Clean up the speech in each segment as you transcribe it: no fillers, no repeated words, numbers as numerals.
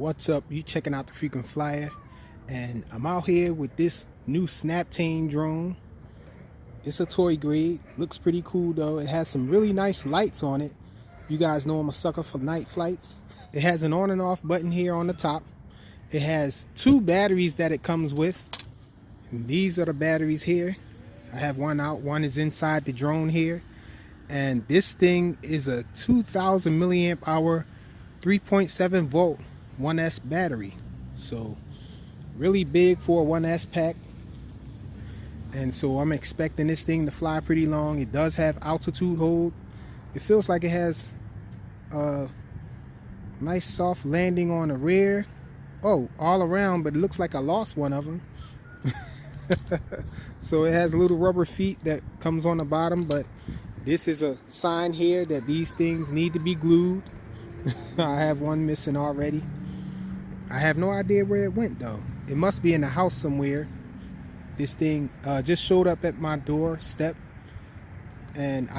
What's up? You checking out the Frequent Flyer, and I'm out here with this new Snaptain drone. It's a toy grade, looks pretty cool though. It has some really nice lights on it. You guys know I'm a sucker for night flights. It has an on and off button here on the top. It has two batteries that it comes with, and these are the batteries here. I have one out, one is inside the drone here, and this thing is a 2000 milliamp hour 3.7 volt 1S battery, so really big for a 1S pack. And so I'm expecting this thing to fly pretty long. It does have altitude hold. It feels like it has a nice soft landing on the rear. Oh, all around, but it looks like I lost one of them. So it has little rubber feet that comes on the bottom, but this is a sign here that these things need to be glued. I have one missing already. I have no idea where it went though. It must be in the house somewhere. This thing just showed up at my doorstep, and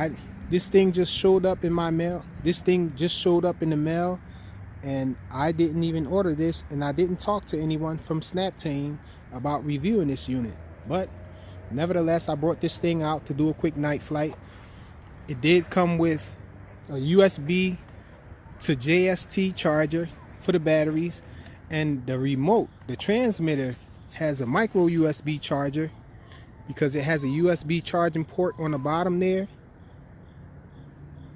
this thing just showed up in my mail. This thing just showed up in the mail, and I didn't even order this, and I didn't talk to anyone from Snaptain about reviewing this unit. But nevertheless, I brought this thing out to do a quick night flight. It did come with a USB to JST charger for the batteries, and the remote, the transmitter, has a micro USB charger because it has a USB charging port on the bottom there.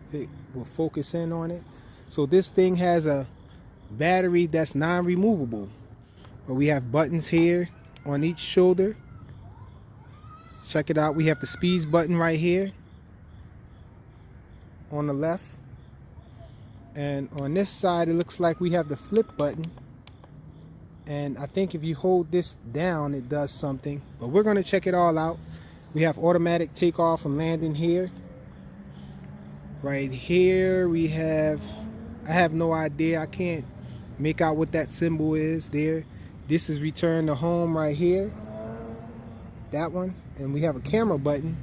If it will focus in on it. So this thing has a battery that's non-removable, but we have buttons here on each shoulder. Check it out. We have the speeds button right here on the left, and on this side it looks like we have the flip button, and I think if you hold this down it does something, but we're going to check it all out. We have automatic takeoff and landing here. Right here we have, I have no idea, I can't make out what that symbol is there. This is return to home right here, that one. And we have a camera button.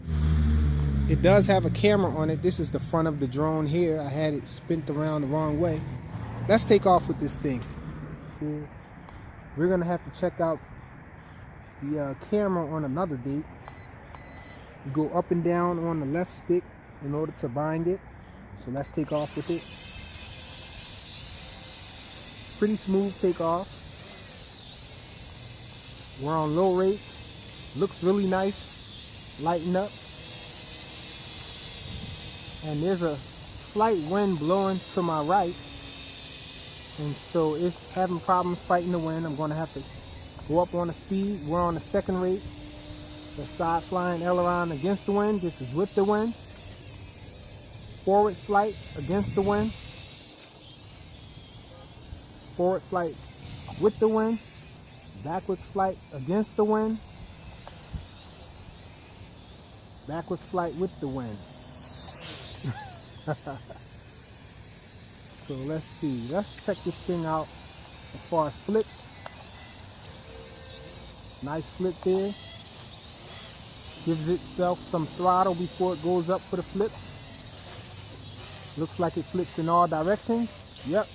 It does have a camera on it. This is the front of the drone here. I had it spent around the wrong way. Let's take off with this thing. We're gonna have to check out the camera on another date. You go up and down on the left stick in order to bind it. So let's take off with it. Pretty smooth takeoff. We're on low rate. Looks really nice. Lighten up. And there's a slight wind blowing to my right, and so it's having problems fighting the wind. I'm going to have to go up on the speed. We're on the second rate. The side flying aileron against the wind. This is with the wind. Forward flight against the wind. Forward flight with the wind. Backwards flight against the wind. Backwards flight with the wind. So let's see. Let's check this thing out as far as flips. Nice flip there. Gives itself some throttle before it goes up for the flip. Looks like it flips in all directions. Yep.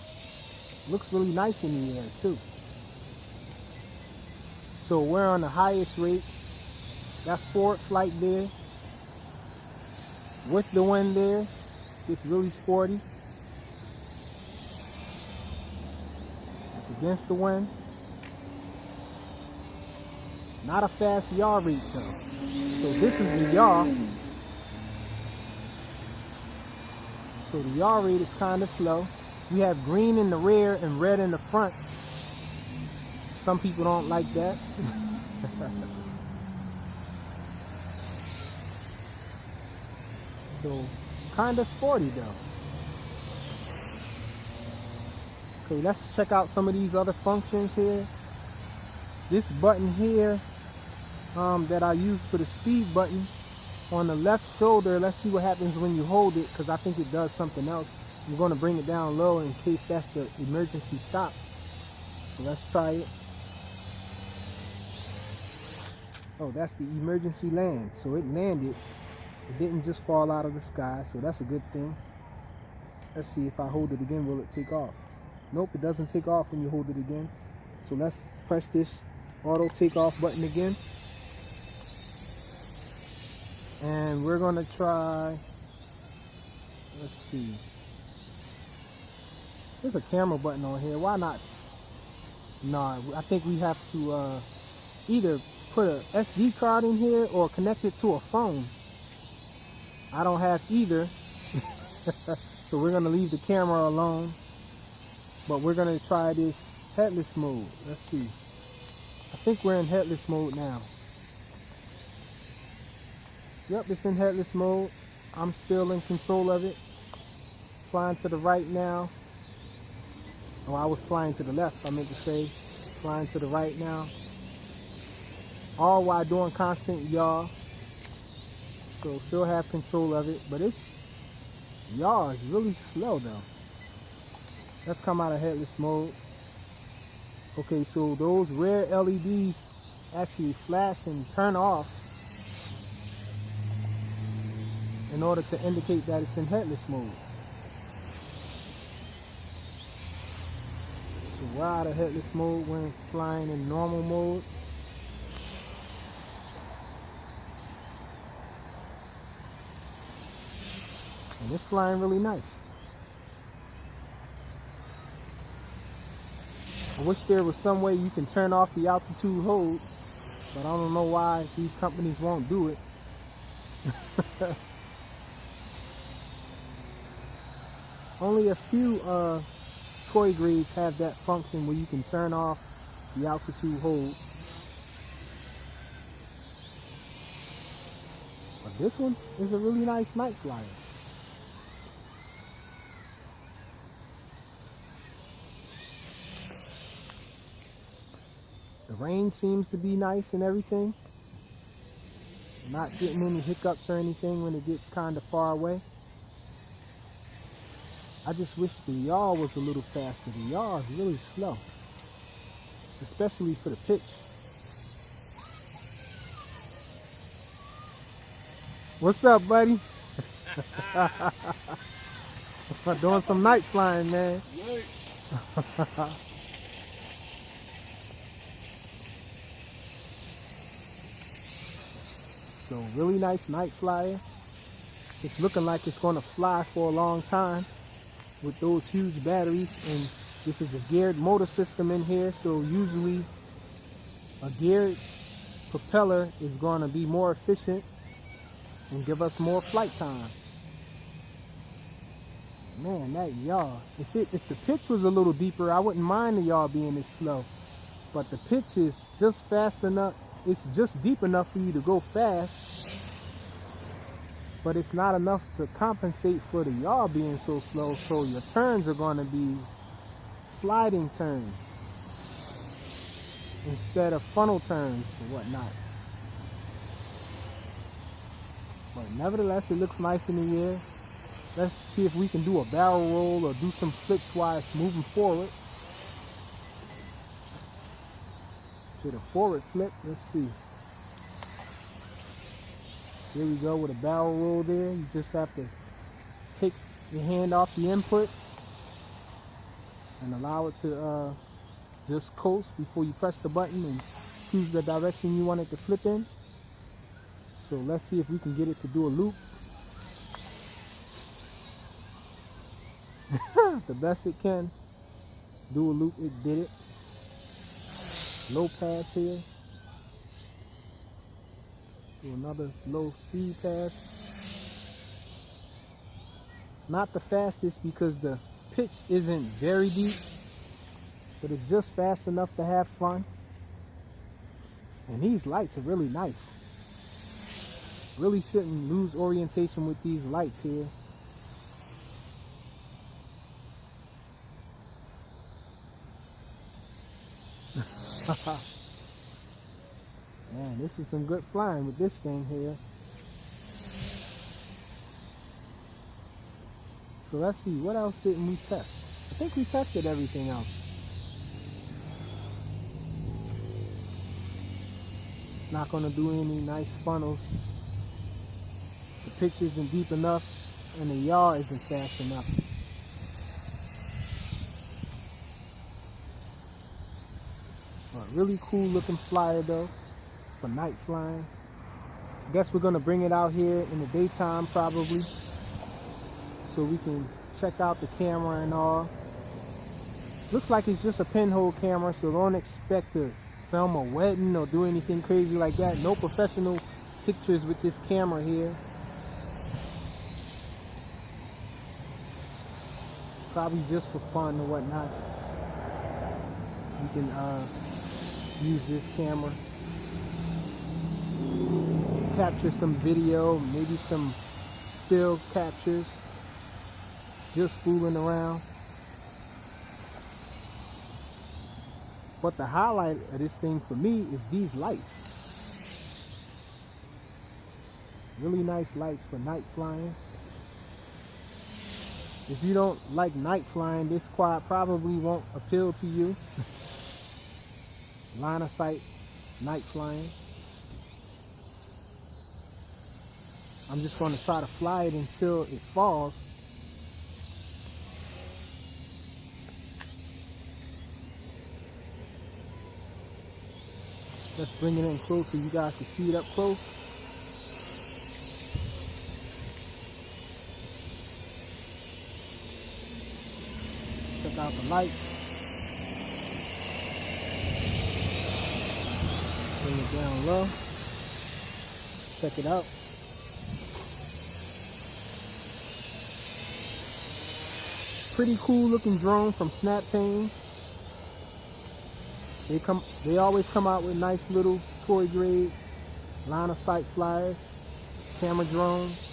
Looks really nice in the air too. So we're on the highest rate. That's forward flight there. With the wind there. It's really sporty. It's against the wind. Not a fast yaw rate though. So this is the yaw. So the yaw rate is kind of slow. We have green in the rear and red in the front. Some people don't like that. So kind of sporty though. Okay, let's check out some of these other functions here. This button here that I use for the speed button on the left shoulder, let's see what happens when you hold it, because I think it does something else. I'm going to bring it down low in case that's the emergency stop. So let's try it. Oh, that's the emergency land. So it landed. It didn't just fall out of the sky, so that's a good thing. Let's see if I hold it again, will it take off? Nope, it doesn't take off when you hold it again. So let's press this auto takeoff button again. And we're gonna try, let's see. There's a camera button on here, why not? No, I think we have to either put a SD card in here or connect it to a phone. I don't have either. So we're gonna leave the camera alone. But we're gonna try this headless mode. Let's see. I think we're in headless mode now. Yep, it's in headless mode. I'm still in control of it. Flying to the right now. Oh, I was flying to the left, I meant to say. Flying to the right now. All while doing constant yaw. So still have control of it. But it's yaw is really slow though. Let's come out of headless mode. Okay, so those red LEDs actually flash and turn off in order to indicate that it's in headless mode. So we're out of headless mode when flying in normal mode. And it's flying really nice. I wish there was some way you can turn off the altitude hold, but I don't know why these companies won't do it. Only a few toy grades have that function where you can turn off the altitude hold. But this one is a really nice night flyer. The range seems to be nice and everything. Not getting any hiccups or anything when it gets kind of far away. I just wish the yaw was a little faster. The yaw is really slow, especially for the pitch. What's up, buddy? I'm doing some night flying, man. So really nice night flyer. It's looking like it's going to fly for a long time with those huge batteries, and this is a geared motor system in here, so usually a geared propeller is going to be more efficient and give us more flight time. Man, that yaw, if the pitch was a little deeper, I wouldn't mind the yaw being this slow, but the pitch is just fast enough. It's just deep enough for you to go fast, but it's not enough to compensate for the yaw being so slow, so your turns are going to be sliding turns instead of funnel turns or whatnot. But nevertheless, it looks nice in the air. Let's see if we can do a barrel roll or do some flips while it's moving forward. Did a forward flip, let's see. Here we go with a barrel roll there. You just have to take your hand off the input and allow it to just coast before you press the button and choose the direction you want it to flip in. So let's see if we can get it to do a loop. The best it can. Do a loop, it did it. Low pass here. Do another low speed pass. Not the fastest because the pitch isn't very deep, but it's just fast enough to have fun. And these lights are really nice. Really shouldn't lose orientation with these lights here. Man, this is some good flying with this thing here. So let's see, what else didn't we test? I think we tested everything else. It's not going to do any nice funnels. The pitch isn't deep enough and the yaw isn't fast enough. Really cool looking flyer though for night flying. I guess we're gonna bring it out here in the daytime probably, so we can check out the camera and all. Looks like it's just a pinhole camera, so don't expect to film a wedding or do anything crazy like that. No professional pictures with this camera here. Probably just for fun or whatnot. You can use this camera, capture some video, maybe some still captures, just fooling around. But the highlight of this thing for me is these lights. Really nice lights for night flying. If you don't like night flying, this quad probably won't appeal to you. Line of sight, night flying. I'm just going to try to fly it until it falls. Let's bring it in close so you guys can see it up close. Check out the lights. Bring it down low. Check it out. Pretty cool looking drone from Snaptain. They always come out with nice little toy grade line of sight flyers, camera drones.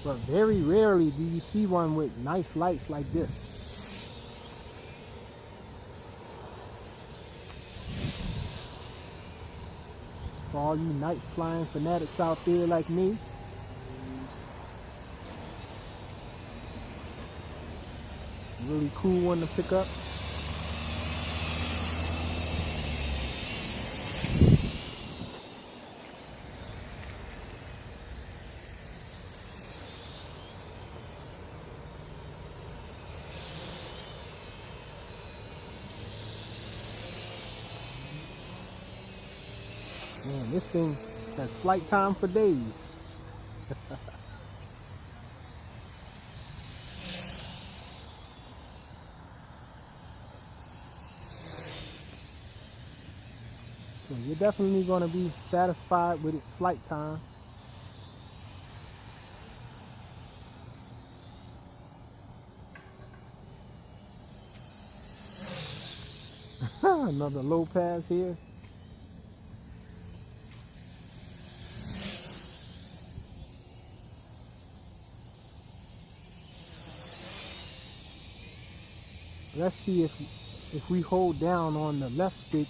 But very rarely do you see one with nice lights like this. For all you night flying fanatics out there like me, really cool one to pick up. Man, this thing has flight time for days. So you're definitely going to be satisfied with its flight time. Another low pass here. Let's see if we hold down on the left stick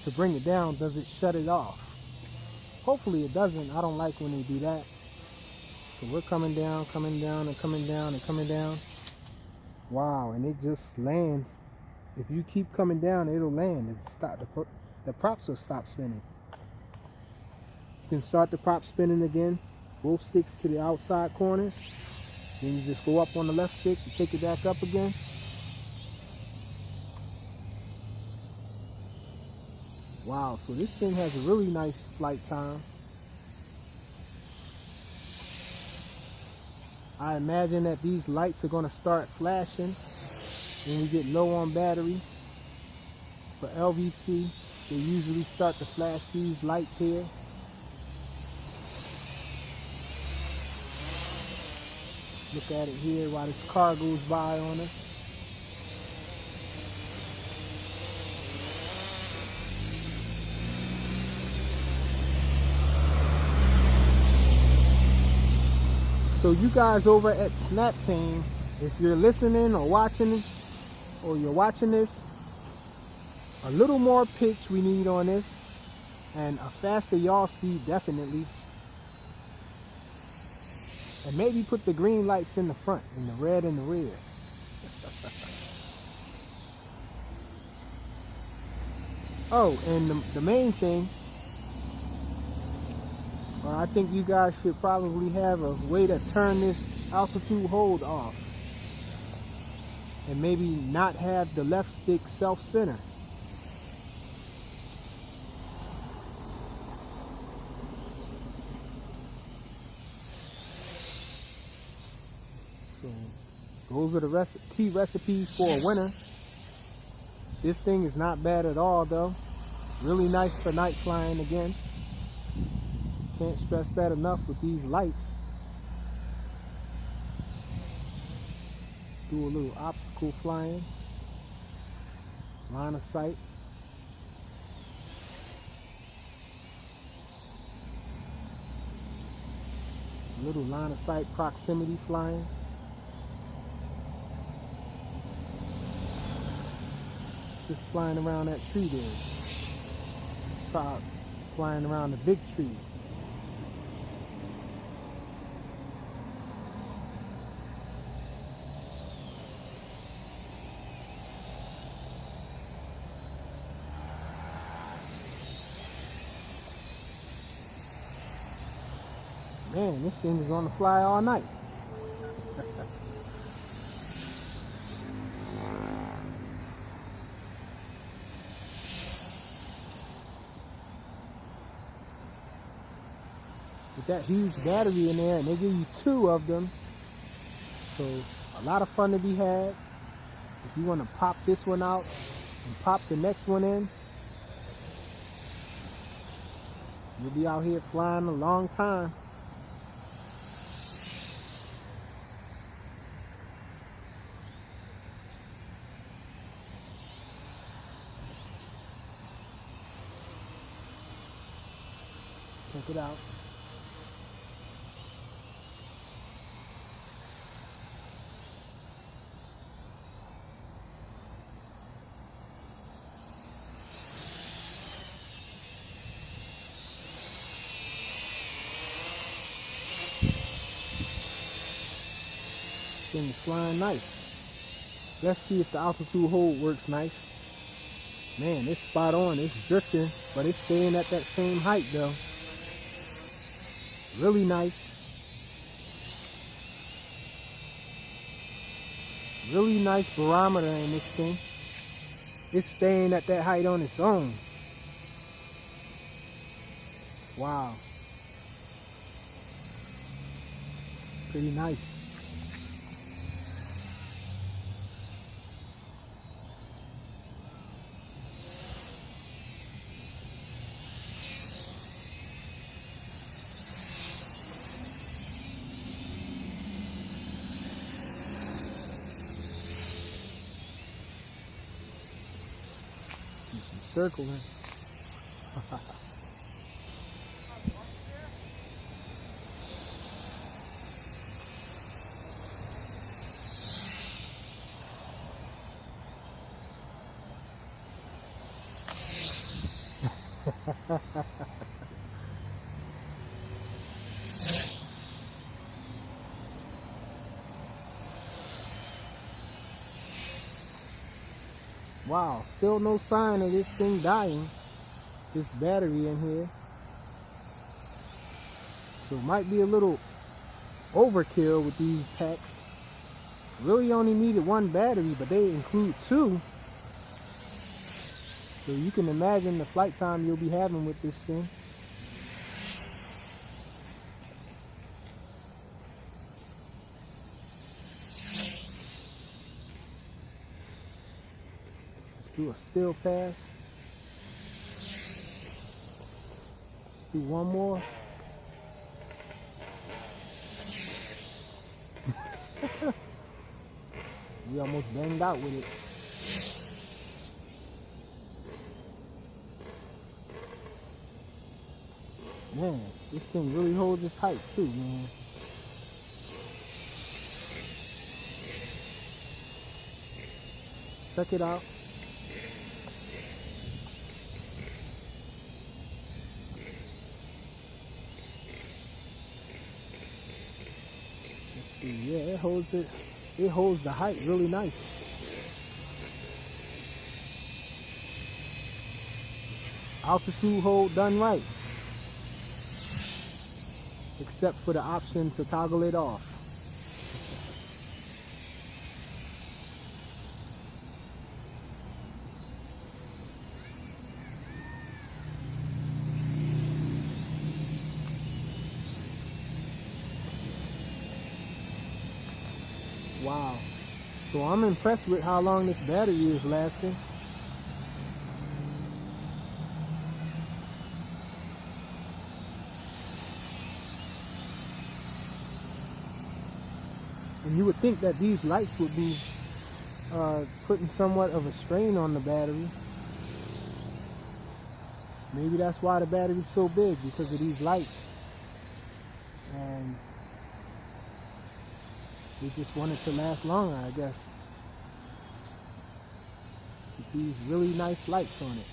to bring it down, does it shut it off? Hopefully it doesn't. I don't like when they do that. So we're coming down and coming down and coming down. Wow, and it just lands. If you keep coming down, it'll land and stop. The props will stop spinning. You can start the prop spinning again. Both sticks to the outside corners. Then you just go up on the left stick and take it back up again. Wow, so this thing has a really nice flight time. I imagine that these lights are going to start flashing when we get low on battery. For LVC, they usually start to flash these lights here. Look at it here while this car goes by on us. So you guys over at Snaptain, if you're listening or watching this, or you're watching this, a little more pitch we need on this, and a faster yaw speed definitely. And maybe put the green lights in the front, and the red in the rear. Oh, and the main thing, I think you guys should probably have a way to turn this altitude hold off. And maybe not have the left stick self-center. So those are the key recipes for a winner. This thing is not bad at all though. Really nice for night flying again. Can't stress that enough with these lights. Do a little optical flying. Line of sight. A little line of sight proximity flying. Just flying around that tree there. Flying around the big tree. Man, this thing is on the fly all night. With that huge battery in there, and they give you 2 of them. So a lot of fun to be had. If you want to pop this one out and pop the next one in, you'll be out here flying a long time. Check it out. Thing is flying nice. Let's see if the altitude hold works nice. Man, it's spot on. It's drifting, but it's staying at that same height though. Really nice. Really nice barometer in this thing. It's staying at that height on its own. Wow. Pretty nice. Circling. Wow, still no sign of this thing dying. This battery in here. So it might be a little overkill with these packs. Really only needed 1 battery, but they include 2. So you can imagine the flight time you'll be having with this thing. Do a still pass. Do one more. We almost banged out with it. Man, this thing really holds its height too, man. Check it out. Yeah, it holds it. It holds the height really nice. Altitude hold done right. Except for the option to toggle it off. Wow. So I'm impressed with how long this battery is lasting. And you would think that these lights would be putting somewhat of a strain on the battery. Maybe that's why the battery's so big, because of these lights. And they just want it to last longer, I guess. With these really nice lights on it.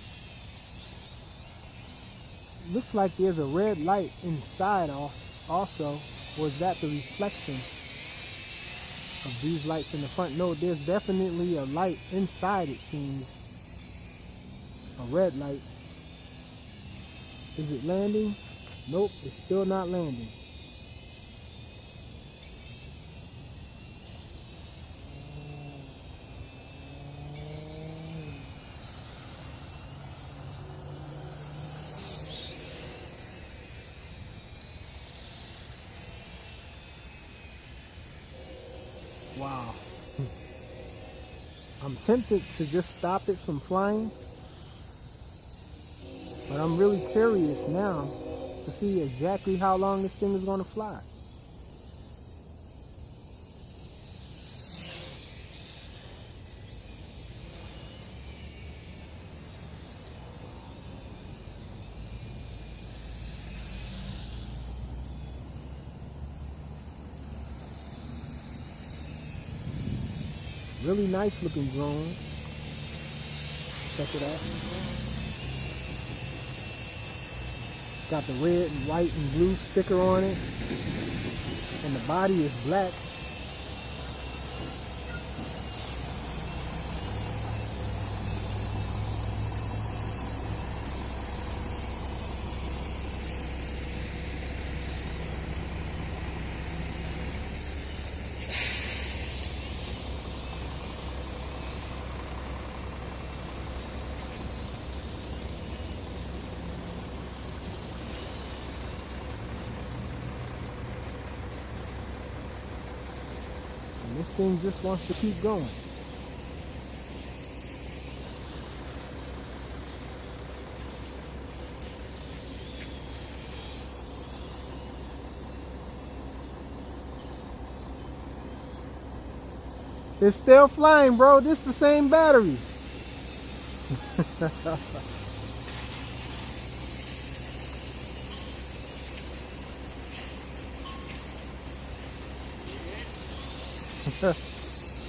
Looks like there's a red light inside also. Or is that the reflection of these lights in the front? No, there's definitely a light inside, it seems. A red light. Is it landing? Nope, it's still not landing. Wow. I'm tempted to just stop it from flying, but I'm really curious now to see exactly how long this thing is going to fly. Really nice looking drone. Check it out. Got the red and white and blue sticker on it. And the body is black. And this thing just wants to keep going. It's still flying, bro. This is the same battery.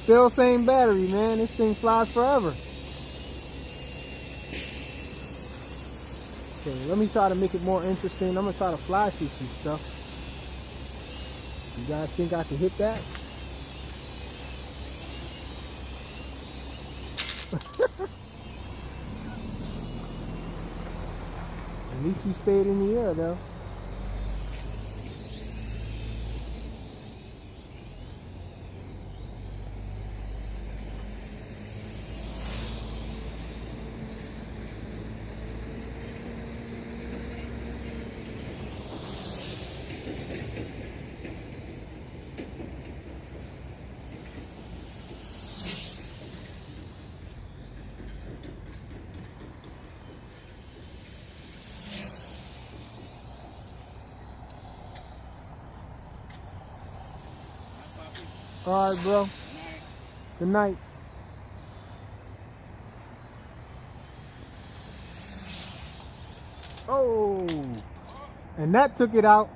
Still same battery, man. This thing flies forever. Okay, let me try to make it more interesting. I'm gonna try to fly through some stuff. You guys think I can hit that? At least we stayed in the air, though. All right, bro. Good night. Oh, and that took it out.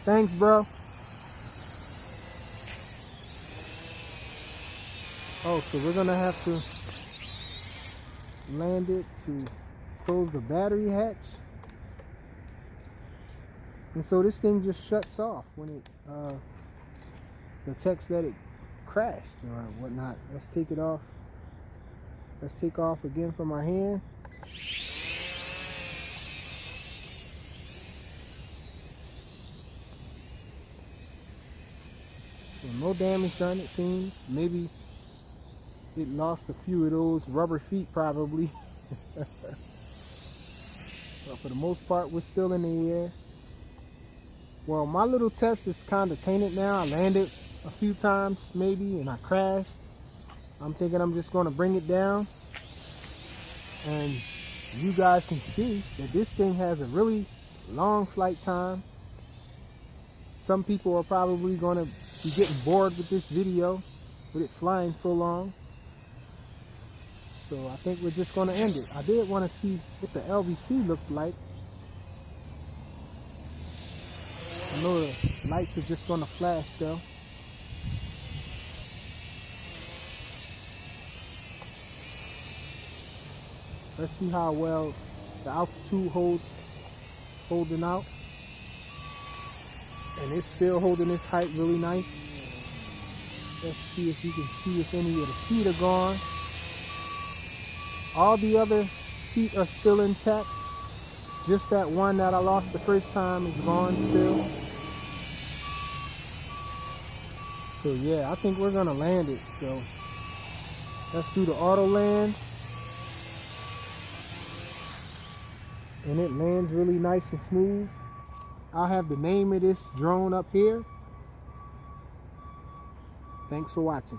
Thanks, bro. Oh, so we're gonna have to land it to close the battery hatch. And so this thing just shuts off when it detects that it crashed or whatnot. Let's take it off. Let's take off again from our hand. So no damage done, it seems. Maybe it lost a few of those rubber feet probably. But for the most part, we're still in the air. Well, my little test is kind of tainted now. I landed a few times maybe and I crashed. I'm thinking I'm just going to bring it down, and you guys can see that this thing has a really long flight time. Some people are probably going to be getting bored with this video with it flying so long. So I think we're just going to end it. I did want to see what the LVC looked like. I know the lights are just going to flash though. Let's see how well the altitude holding out. And it's still holding its height really nice. Let's see if you can see if any of the feet are gone. All the other feet are still intact. Just that one that I lost the first time is gone still. So yeah, I think we're gonna land it. So let's do the auto land. And it lands really nice and smooth. I'll have the name of this drone up here. Thanks for watching.